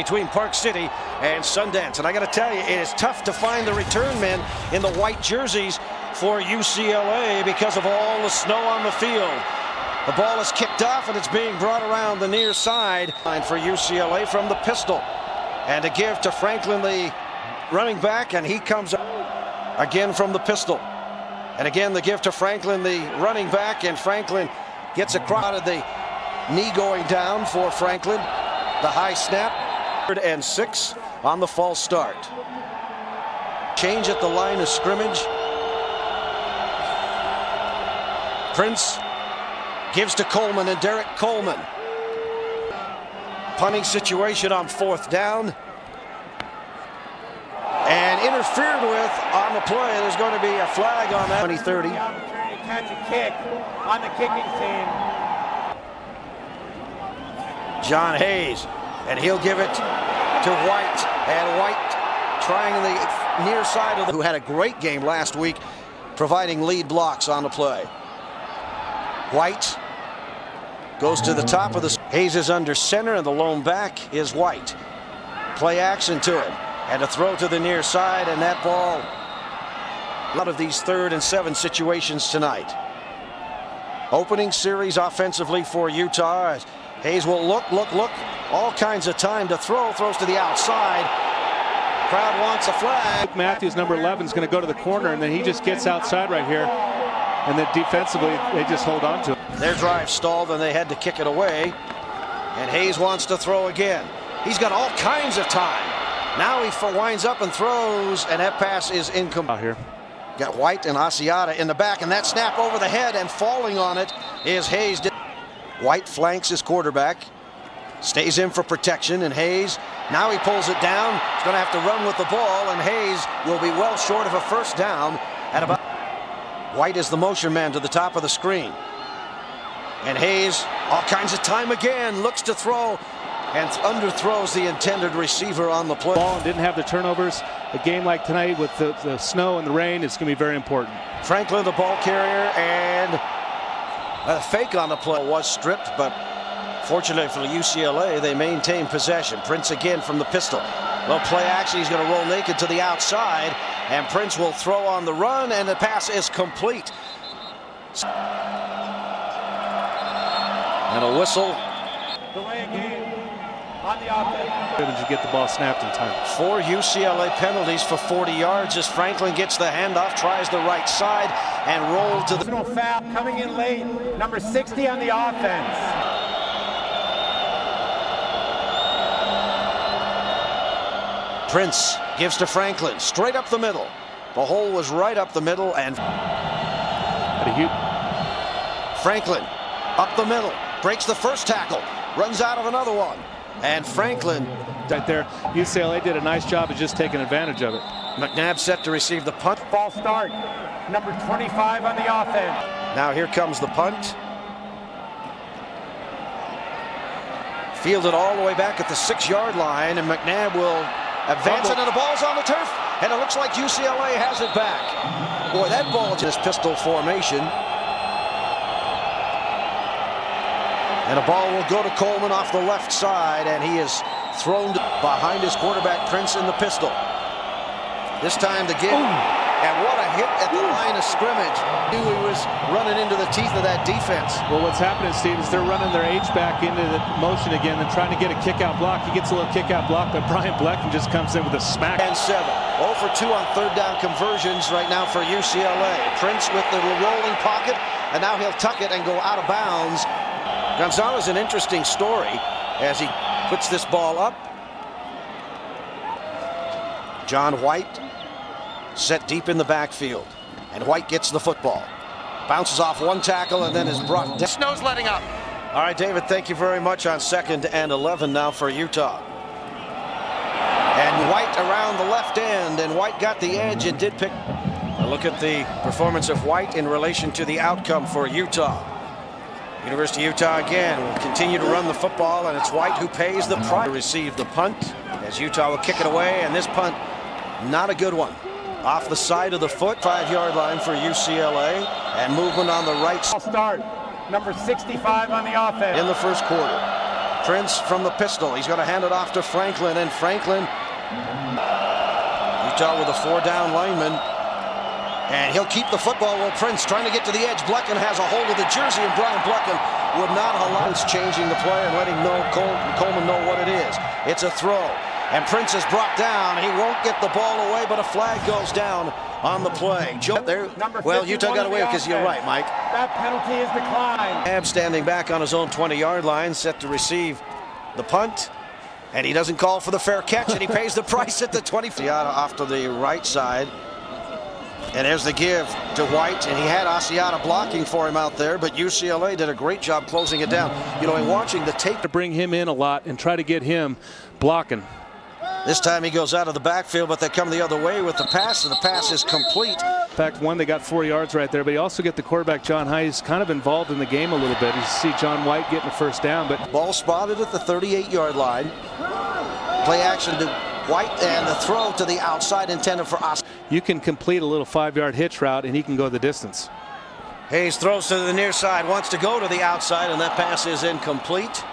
between Park City and Sundance. And I got to tell you, it is tough to find the return men in the white jerseys for UCLA because of all the snow on the field. The ball is kicked off and it's being brought around the near side for UCLA from the pistol. And a give to Franklin, the running back, and he comes again from the pistol. And again, the give to Franklin, the running back, and Franklin gets across of the knee going down for Franklin. The high snap, 3rd and 6 on the false start. Change at the line of scrimmage. Prince gives to Coleman, and Derek Coleman. Punting situation on 4th down. And interfered with on the play. There's going to be a flag on that. 20-30. Catch a kick on the kicking team. John Hayes, and he'll give it to White. And White trying the near side of who had a great game last week, providing lead blocks on the play. White goes to the top of the. Hayes is under center, and the lone back is White. Play action to him. And a throw to the near side, and that ball out of these 3rd and 7 situations tonight. Opening series offensively for Utah. Hayes will look, all kinds of time to throw, throws to the outside. Crowd wants a flag. Matthews, number 11, is going to go to the corner, and then he just gets outside right here. And then defensively, they just hold on to it. Their drive stalled, and they had to kick it away. And Hayes wants to throw again. He's got all kinds of time. Now he winds up and throws, and that pass is incomplete. Here. Got White and Asiata in the back, and that snap over the head, and falling on it is Hayes. White flanks his quarterback, stays in for protection, and Hayes, now he pulls it down. He's going to have to run with the ball, and Hayes will be well short of a 1st down at about. White is the motion man to the top of the screen. And Hayes, all kinds of time again, looks to throw, and underthrows the intended receiver on the play. Ball and didn't have the turnovers. A game like tonight with the snow and the rain is going to be very important. Franklin, the ball carrier, and a fake on the play was stripped, but fortunately for UCLA, they maintain possession. Prince again from the pistol. Well, play action, he's going to roll naked to the outside, and Prince will throw on the run, and the pass is complete. And a whistle. Delay game on the offense. To get the ball snapped in time. 4 UCLA penalties for 40 yards as Franklin gets the handoff, tries the right side, and rolled to the. Personal foul coming in late. Number 60 on the offense. Prince gives to Franklin, straight up the middle. The hole was right up the middle, and Franklin up the middle, breaks the first tackle, runs out of another one. And Franklin. Right there, UCLA did a nice job of just taking advantage of it. McNabb set to receive the punt. False start. Number 25 on the offense. Now here comes the punt. Fielded all the way back at the 6-yard line, and McNabb will advance it, and the ball's on the turf, and it looks like UCLA has it back. Boy, that ball is pistol formation. And a ball will go to Coleman off the left side, and he is thrown behind his quarterback, Prince, in the pistol. This time to give, and what a hit at the line of scrimmage. Knew he was running into the teeth of that defense. Well, what's happening, Steve, is they're running their H-back into the motion again and trying to get a kick-out block. He gets a little kick-out block, but Brian Blecken just comes in with a smack. And 7. 0 for 2 on 3rd down conversions right now for UCLA. Prince with the rolling pocket, and now he'll tuck it and go out of bounds. Gonzalez, an interesting story as he puts this ball up. John White set deep in the backfield, and White gets the football. Bounces off one tackle and then is brought down. Snow's letting up. All right, David, thank you very much on 2nd and 11 now for Utah. And White around the left end, and White got the edge and did pick. A look at the performance of White in relation to the outcome for Utah. University of Utah again will continue to run the football, and it's White who pays the price to receive the punt as Utah will kick it away, and this punt, not a good one. Off the side of the foot, 5-yard line for UCLA, and movement on the right side. Start. Number 65 on the offense. In the first quarter. Prince from the pistol. He's going to hand it off to Franklin, and Franklin, Utah with a 4-down lineman, and he'll keep the football while Prince trying to get to the edge. Blecken has a hold of the jersey, and Brian Blecken would not allow Prince changing the play and letting Coleman know what it is. It's a throw, and Prince is brought down. He won't get the ball away, but a flag goes down on the play. Well, Utah got away because you're right, Mike. That penalty is declined. Ab standing back on his own 20-yard line, set to receive the punt, and he doesn't call for the fair catch, and he pays the price at the 20. Off to the right side, and there's the give to White, and he had Asiata blocking for him out there, but UCLA did a great job closing it down. You know, in watching the tape, To bring him in a lot and try to get him blocking. this time he goes out of the backfield, but they come the other way with the pass, and the pass is complete. In fact, they got 4 yards right there, but you also get the quarterback, John Hayes, kind of involved in the game a little bit. You see John White getting the first down, but Ball spotted at the 38-yard line. Play action to White, and the throw to the outside intended for Oscar. you can complete a little 5-yard hitch route, and he can go the distance. Hayes throws to the near side, wants to go to the outside, and that pass is incomplete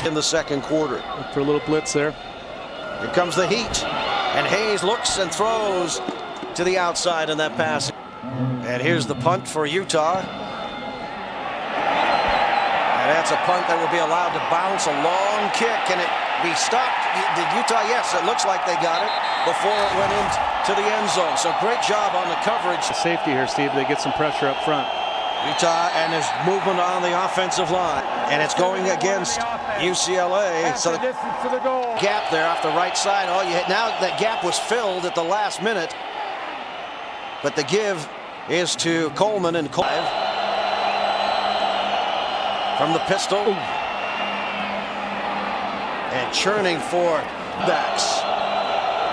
in the second quarter. Look for a little blitz there. Here comes the heat, and Hayes looks and throws to the outside, and that pass. And here's the punt for Utah. And that's a punt that will be allowed to bounce, a long kick, and it be stopped. Did Utah? Yes, it looks like they got it before it went into the end zone. So great job on the coverage. The safety here, Steve. They get some pressure up front. Utah, and there's movement on the offensive line, and it's going against UCLA. So the Distance to the goal. gap there off the right side. Now that gap was filled at the last minute, but the give is to Coleman, and Clive from the pistol. And churning for backs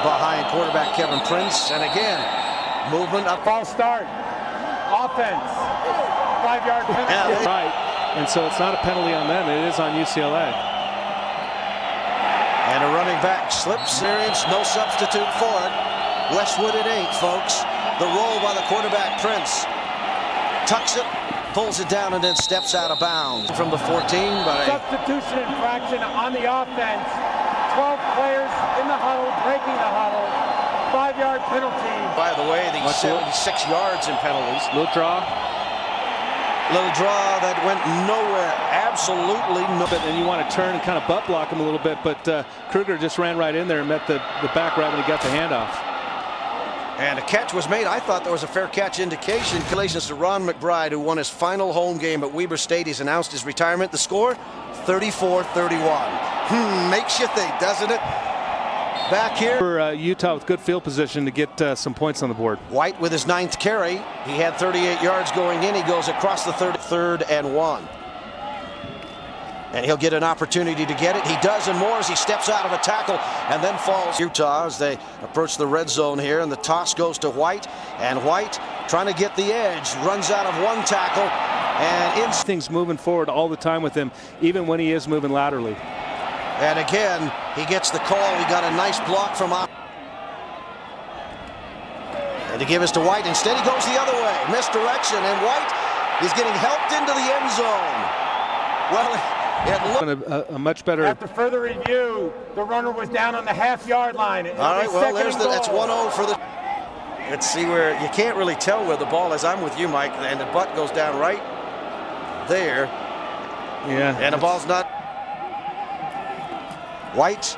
behind quarterback Kevin Prince, and again movement up. False start. Offense. 5-yard penalty. Right, and so it's not a penalty on them. It is on UCLA. And a running back slips. Experience, no substitute for it. Westwood it ain't, folks. The roll by the quarterback Prince. Tucks it, pulls it down, and then steps out of bounds from the 14. But Substitution infraction on the offense. 12 players in the huddle, breaking the huddle. 5-yard penalty. by the way, the 76 yards in penalties. Little draw. Little draw that went nowhere. Absolutely no. And you want to turn and kind of butt block him a little bit, but Kruger just ran right in there and met the back right when he got the handoff. And a catch was made. I thought there was a fair catch indication. Congratulations to Ron McBride, who won his final home game at Weber State. He's announced his retirement. The score, 34-31. Makes you think, doesn't it? Back here. For Utah with good field position to get some points on the board. White with his 9th carry. He had 38 yards going in. He goes across the 3rd and 1. And he'll get an opportunity to get it. He does and more as he steps out of a tackle and then falls. Utah as they approach the red zone here, and the toss goes to White. And White trying to get the edge, runs out of one tackle, and things moving forward all the time with him, even when he is moving laterally. And again, he gets the call. He got a nice block from out. And to give us to White. Instead, he goes the other way. Misdirection, and White is getting helped into the end zone. Well, it looked a much better. After further review, the runner was down on the half-yard line. All right, well, that's 1-0 for the. Let's see where you can't really tell where the ball is. I'm with you, Mike, and the butt goes down right there. Yeah. And the ball's not. White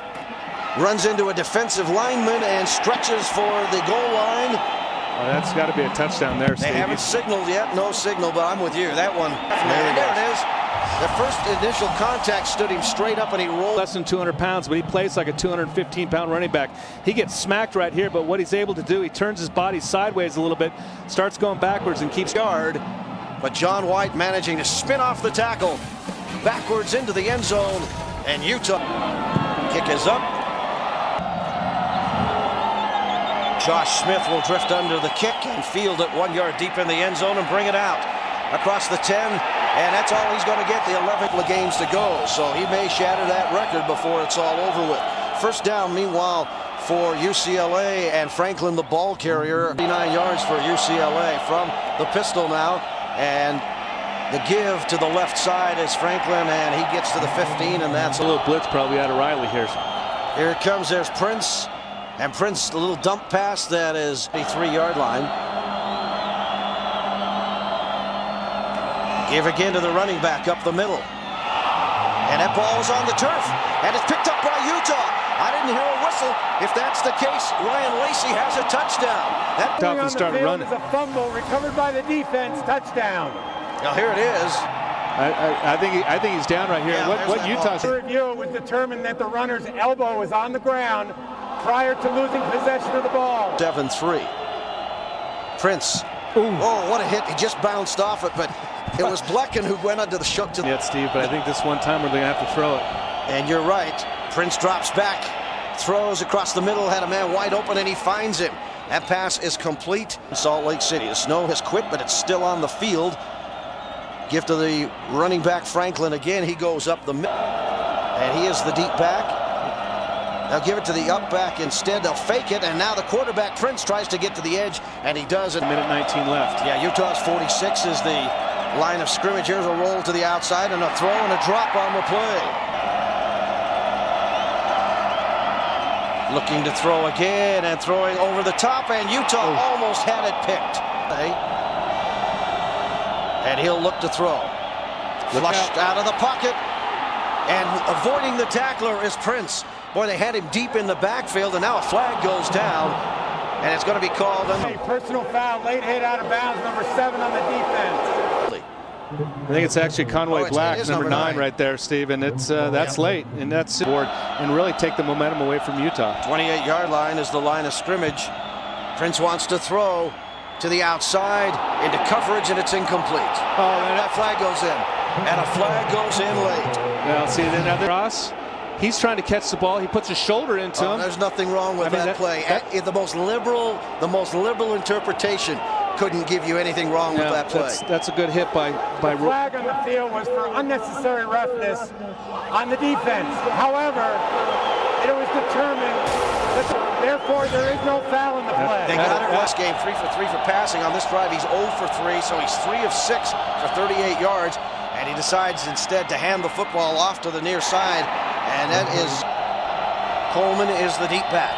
runs into a defensive lineman and stretches for the goal line. Well, that's got to be a touchdown there, Steve. They haven't signaled yet, no signal, but I'm with you. That one, there it is. The first initial contact stood him straight up, and he rolled. Less than 200 pounds, but he plays like a 215-pound running back. He gets smacked right here, but what he's able to do, he turns his body sideways a little bit, starts going backwards, and keeps yard. But John White managing to spin off the tackle backwards into the end zone, and Utah kick is up. Josh Smith will drift under the kick and field it 1 yard deep in the end zone and bring it out across the 10, and that's all he's going to get. The 11th games to go, so he may shatter that record before it's all over with. First down, meanwhile, for UCLA, and Franklin, the ball carrier. 39 yards for UCLA from the pistol now, and The give to the left side is Franklin, and he gets to the 15, and that's A little blitz probably out of Riley here. Here it comes. There's Prince. And Prince, a little dump pass that is the 3-yard line. Give again to the running back up the middle. And that ball is on the turf. And it's picked up by Utah. I didn't hear a whistle. If that's the case, Ryan Lacey has a touchdown. That on the field is a fumble recovered by the defense. Touchdown. Now here it is. I think he's down right here. Yeah, what Utah's review was determined that the runner's elbow was on the ground prior to losing possession of the ball. 7-3. Prince. Ooh. Oh, what a hit. He just bounced off it, but it was Blecken who went under the shot. Yet, Steve, but I think this one time we're going to have to throw it. And you're right. Prince drops back, throws across the middle, had a man wide open, and he finds him. That pass is complete. Salt Lake City. The snow has quit, but it's still on the field. Give to the running back, Franklin. Again, he goes up the middle. And he is the deep back. They'll give it to the up back instead. They'll fake it, and now the quarterback, Prince, tries to get to the edge, and he does. 1:19 left. Yeah, Utah's 46 is the line of scrimmage. Here's a roll to the outside, and a throw and a drop on the play. Looking to throw again, and throwing over the top, and Utah almost had it picked. And he'll look to throw. Flushed out of the pocket, and avoiding the tackler is Prince. Boy, they had him deep in the backfield, and now a flag goes down, and it's going to be called. A personal foul, late hit out of bounds, number 7 on the defense. I think it's actually Conway Black, number 9 right there, Steve, and it's that's late, and that's board, and really take the momentum away from Utah. 28-yard line is the line of scrimmage. Prince wants to throw to the outside into coverage, and it's incomplete. Oh, and that flag goes in, and a flag goes in late. Now, see another cross. He's trying to catch the ball. He puts his shoulder into him. There's nothing wrong with that play. The most liberal interpretation couldn't give you anything wrong with that play. That's a good hit by. The flag on the field was for unnecessary roughness on the defense. However, it was determined that therefore there is no foul in the play. They got it last game, 3 for 3 for passing. On this drive, he's 0 for 3, so he's 3 of 6 for 38 yards. And he decides instead to hand the football off to the near side. And that is Coleman is the deep back.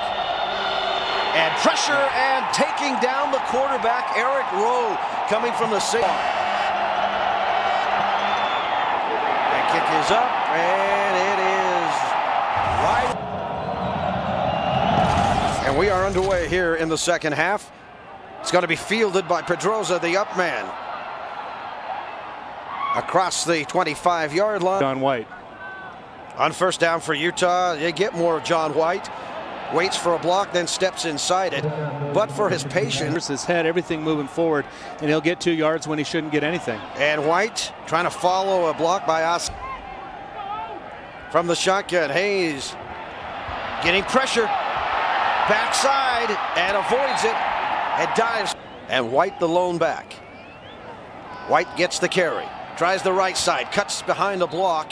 And pressure and taking down the quarterback, Eric Rowe, coming from the six. That kick is up, and it is right. And we are underway here in the second half. It's going to be fielded by Pedroza, the up man. Across the 25-yard line. John White. On first down for Utah, they get more of John White. Waits for a block, then steps inside it. But for his patience. His head, everything moving forward, and he'll get 2 yards when he shouldn't get anything. And White trying to follow a block by us. From the shotgun, Hayes getting pressure. Backside and avoids it and dives. And White the lone back. White gets the carry. Tries the right side, cuts behind the block.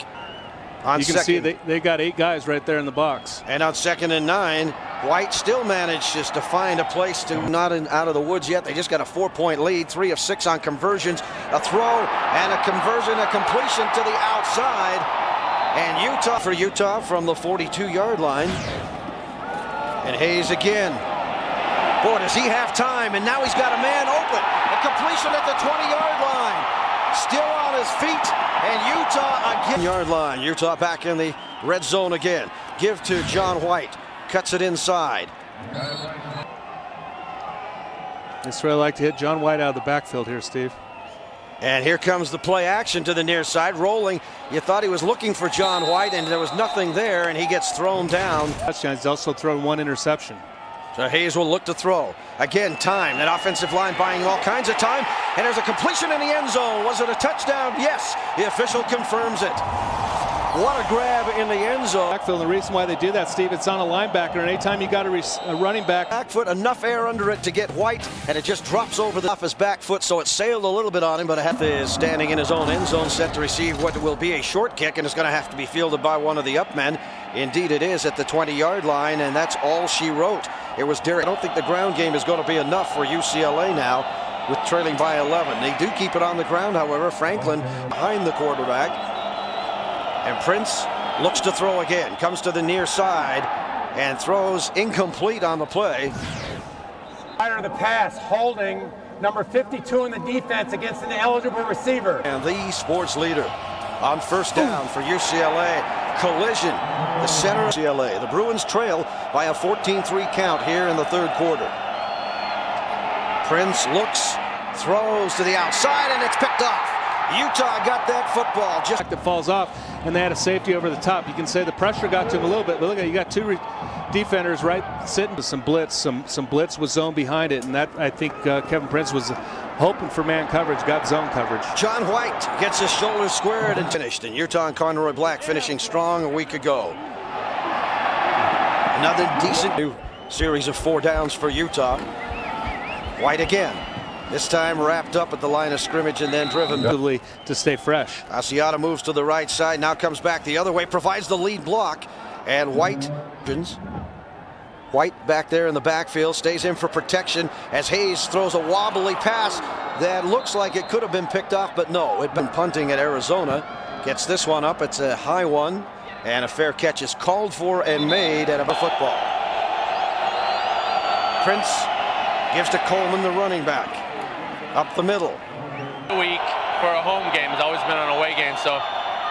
On you can second, see they got 8 guys right there in the box. And on 2nd and 9, White still manages to find a place to not out of the woods yet. They just got a 4-point lead, 3 of 6 on conversions. A throw and a conversion, a completion to the outside. And Utah from the 42-yard line. And Hayes again. Boy, does he have time, and now he's got a man open. A completion at the 20-yard line. Still on his feet, and Utah again. Yard line. Utah back in the red zone again. Give to John White. Cuts it inside. It's really like to hit John White out of the backfield here, Steve. And here comes the play action to the near side. Rolling. You thought he was looking for John White, and there was nothing there, and he gets thrown down. Touchdowns. Also thrown 1 interception. So Hayes will look to throw. Again, time. That offensive line buying all kinds of time. And there's a completion in the end zone. Was it a touchdown? Yes. The official confirms it. What a grab in the end zone. Backfield. The reason why they do that, Steve, it's on a linebacker. And anytime you got a running back. Back foot, enough air under it to get White. And it just drops over off his back foot. So it sailed a little bit on him. But Heth is standing in his own end zone, set to receive what will be a short kick. And it's going to have to be fielded by one of the up men. Indeed it is at the 20-yard line. And that's all she wrote. It was Derek. I don't think the ground game is going to be enough for UCLA now. with trailing by 11. They do keep it on the ground, however. Franklin behind the quarterback. And Prince looks to throw again. Comes to the near side and throws incomplete on the play. Of the pass, holding number 52 in the defense against an eligible receiver. And the sports leader on first down for UCLA. Collision, the center of UCLA. The Bruins trail by a 14-3 count here in the third quarter. Prince looks, throws to the outside, and it's picked off. Utah got that football. Just It falls off, and they had a safety over the top. You can say the pressure got to him a little bit, but look at it, you got two defenders right sitting with some blitz. Some blitz was zone behind it, and that I think Kevin Prince was hoping for man coverage, got zone coverage. John White gets his shoulders squared and finished. And Utah and Conroy Black finishing strong a week ago. Another decent new series of 4 downs for Utah. White again. This time wrapped up at the line of scrimmage and then driven to stay fresh. Asiata moves to the right side, now comes back the other way, provides the lead block, and White back there in the backfield, stays in for protection as Hayes throws a wobbly pass that looks like it could have been picked off, but no, it'd been punting at Arizona. Gets this one up, it's a high one, and a fair catch is called for and made at a football. Prince gives to Coleman, the running back. Up the middle. Week for a home game has always been an away game, so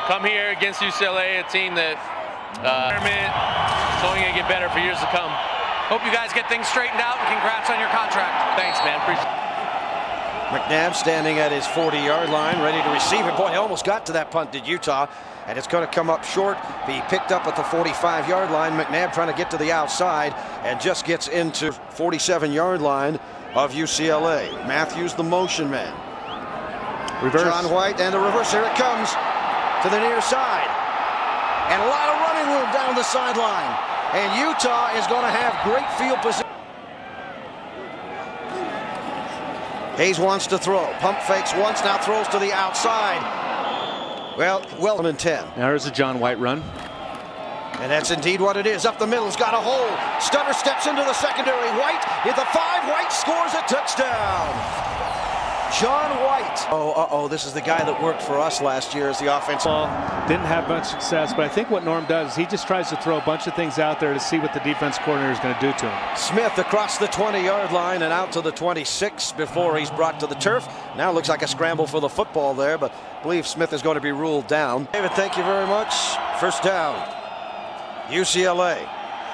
come here against UCLA, a team that it's only going to get better for years to come. Hope you guys get things straightened out, and congrats on your contract. Thanks, man. Appreciate it. McNabb standing at his 40-yard line, ready to receive it. Boy, he almost got to that punt, did Utah, and it's going to come up short. Be picked up at the 45-yard line. McNabb trying to get to the outside and just gets into 47-yard line of UCLA. Matthews, the motion man. Reverse. John White, and the reverse. Here it comes to the near side. And a lot of running room down the sideline. And Utah is going to have great field position. Hayes wants to throw. Pump fakes once, now throws to the outside. Well and 10. Now here's a John White run. And that's indeed what it is. Up the middle, he's got a hole. Stutter steps into the secondary. White at the 5. White scores a touchdown. John White. This is the guy that worked for us last year as the offensive. Didn't have much success, but I think what Norm does is he just tries to throw a bunch of things out there to see what the defense coordinator is going to do to him. Smith across the 20-yard line and out to the 26 before he's brought to the turf. Now it looks like a scramble for the football there, but I believe Smith is going to be ruled down. David, thank you very much. First down. UCLA.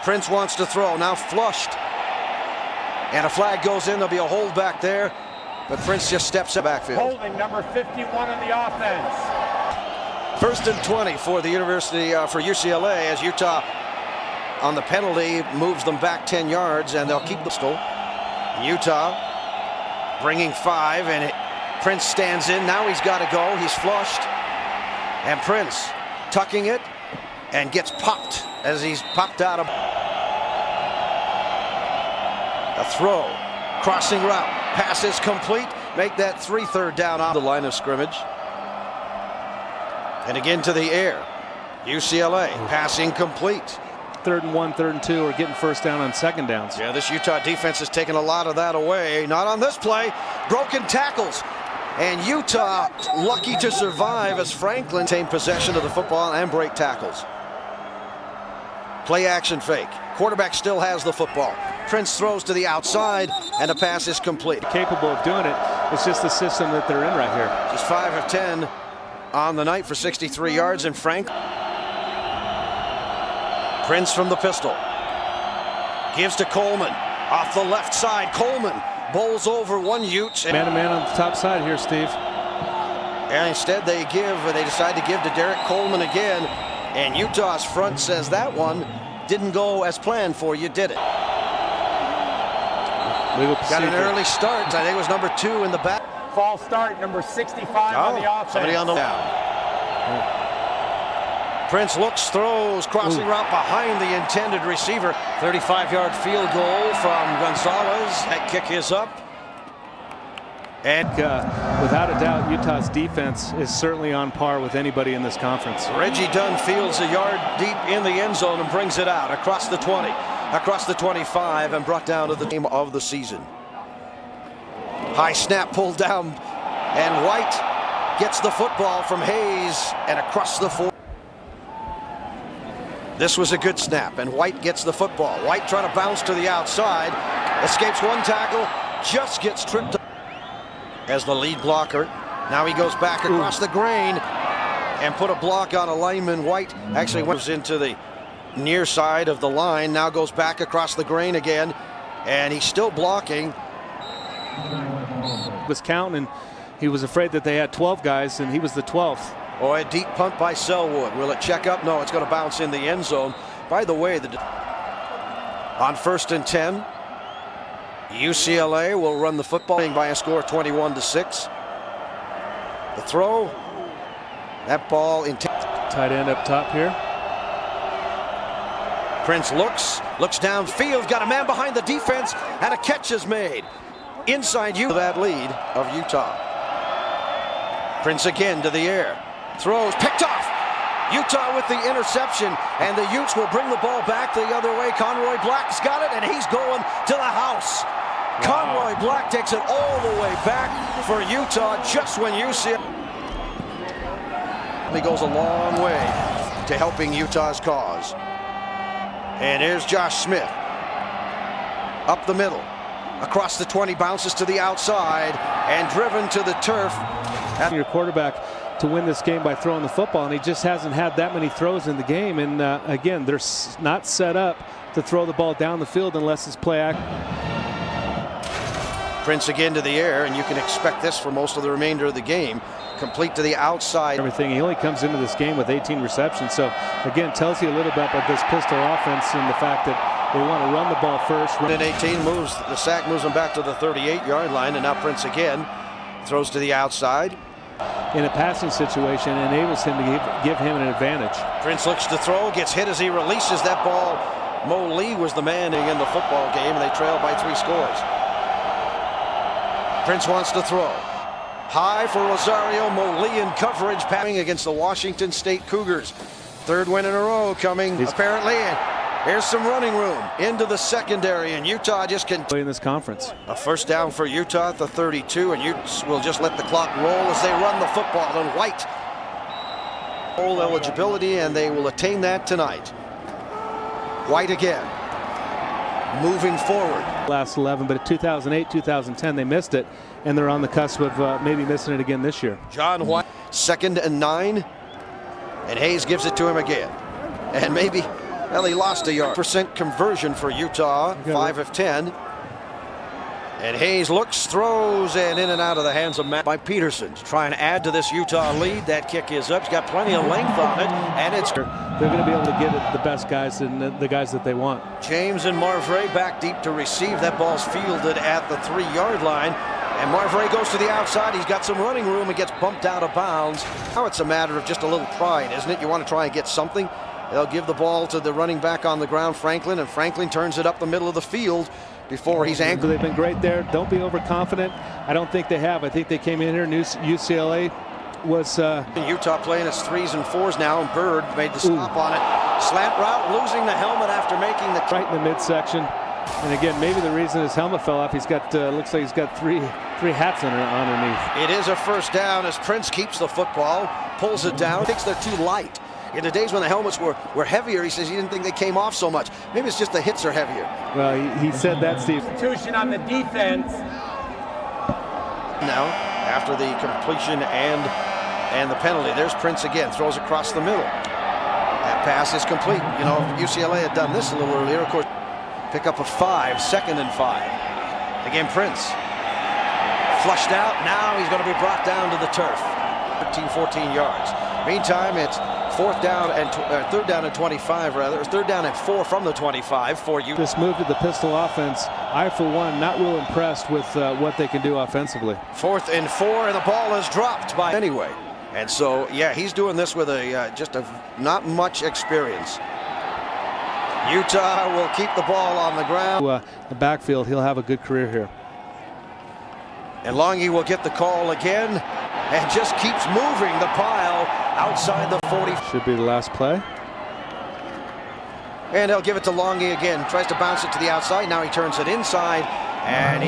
Prince wants to throw, now flushed. And a flag goes in, there'll be a hold back there, but Prince just steps in backfield. Holding number 51 on the offense. First and 20 for the University, for UCLA, as Utah on the penalty moves them back 10 yards, and they'll keep the pistol. Utah bringing 5, and Prince stands in, now he's got to go, he's flushed. And Prince tucking it, and gets popped as he's popped out of a throw. Crossing route. Pass is complete. Make that 3rd down on the line of scrimmage. And again to the air. UCLA passing complete. 3rd and 1, 3rd and 2, or getting first down on 2nd downs. Yeah, this Utah defense has taken a lot of that away. Not on this play. Broken tackles. And Utah lucky to survive as Franklin retained possession of the football and break tackles. Play action fake. Quarterback still has the football. Prince throws to the outside, and the pass is complete. Capable of doing it. It's just the system that they're in right here. Just 5 of 10 on the night for 63 yards. And Prince from the pistol. Gives to Coleman. Off the left side, Coleman bowls over one Ute. Man-to-man on the top side here, Steve. And instead they decide to give to Derek Coleman again. And Utah's front says that one didn't go as planned for you, did it? Got an early start. I think it was number 2 in the back. False start, number 65 on the offense. Somebody on the down. Prince looks, throws, crossing route behind the intended receiver. 35-yard field goal from Gonzalez. That kick is up. And without a doubt, Utah's defense is certainly on par with anybody in this conference. Reggie Dunn fields a yard deep in the end zone and brings it out across the 20, across the 25, and brought down to the game of the season. High snap pulled down, and White gets the football from Hayes and across the 4. This was a good snap, and White gets the football. White trying to bounce to the outside, escapes one tackle, just gets tripped as the lead blocker. Now he goes back across the grain and put a block on a lineman. White actually went into the near side of the line, now goes back across the grain again, and he's still blocking. Was counting, and he was afraid that they had 12 guys, and he was the 12th. Oh, a deep punt by Selwood. Will it check up? No, it's going to bounce in the end zone. By the way, on 1st and 10, UCLA will run the football by a score 21-6. The throw, that ball in tight end up top here. Prince looks downfield, got a man behind the defense, and a catch is made. Inside that lead of Utah. Prince again to the air. Throws, picked off. Utah with the interception, and the Utes will bring the ball back the other way. Conroy Black's got it, and he's going to the house. Wow. Conroy Black takes it all the way back for Utah just when UCLA. He goes a long way to helping Utah's cause. And here's Josh Smith. Up the middle. Across the 20, bounces to the outside, and driven to the turf. Your quarterback to win this game by throwing the football, and he just hasn't had that many throws in the game. And again, they're not set up to throw the ball down the field unless it's play action. Prince again to the air, and you can expect this for most of the remainder of the game. Complete to the outside. Everything. He only comes into this game with 18 receptions. So again, tells you a little bit about this pistol offense and the fact that they want to run the ball first. And 18 moves, the sack moves him back to the 38-yard line, and now Prince again throws to the outside. In a passing situation, enables him to give him an advantage. Prince looks to throw, gets hit as he releases that ball. Mo Lee was the man in the football game, and they trailed by 3 scores. Prince wants to throw. High for Rosario. Mo Lee in coverage, passing against the Washington State Cougars. 3rd win in a row coming, apparently. Here's some running room into the secondary, and Utah just can play in this conference. A first down for Utah at the 32, and Utes will just let the clock roll as they run the football. And White, full eligibility, and they will attain that tonight. White again, moving forward. Last 11, but in 2008, 2010, they missed it, and they're on the cusp of maybe missing it again this year. John White, 2nd and 9, and Hayes gives it to him again, and maybe. Well, he lost a yard. % conversion for Utah, 5 of 10. And Hayes looks, throws, and in and out of the hands of Matt by Peterson to try and add to this Utah lead. That kick is up. He's got plenty of length on it, and it's. They're going to be able to get it the best guys and the guys that they want. James and Marvray back deep to receive. That ball's fielded at the 3-yard line. And Marvray goes to the outside. He's got some running room and gets bumped out of bounds. Now it's a matter of just a little pride, isn't it? You want to try and get something. They'll give the ball to the running back on the ground, Franklin, and Franklin turns it up the middle of the field before he's anchored. They've been great there. Don't be overconfident. I don't think they have. I think they came in here. UCLA was Utah playing its 3s and 4s now, and Bird made the stop on it. Slant route, losing the helmet after making the right in the midsection. And again, maybe the reason his helmet fell off, he's got looks like he's got three hats underneath. It is a first down as Prince keeps the football, pulls it down. Thinks they're too light. In the days when the helmets were heavier, he says he didn't think they came off so much. Maybe it's just the hits are heavier. Well, he said that, Steve. Substitution on the defense. Now, after the completion and the penalty, there's Prince again, throws across the middle. That pass is complete. You know, if UCLA had done this a little earlier, of course, pick up a 5, 2nd and 5. Again, Prince flushed out. Now he's going to be brought down to the turf. 13, 14 yards. Meantime, it's 3rd down and 25 rather. 3rd down and 4 from the 25 for you. This move to the pistol offense, I for one not real impressed with what they can do offensively. 4th and 4, and the ball is dropped by anyway. And so, yeah, he's doing this with just not much experience. Utah will keep the ball on the ground. The backfield, he'll have a good career here. And Longy will get the call again and just keeps moving the pile outside the 40. Should be the last play. And he'll give it to Longy again. Tries to bounce it to the outside. Now he turns it inside, and he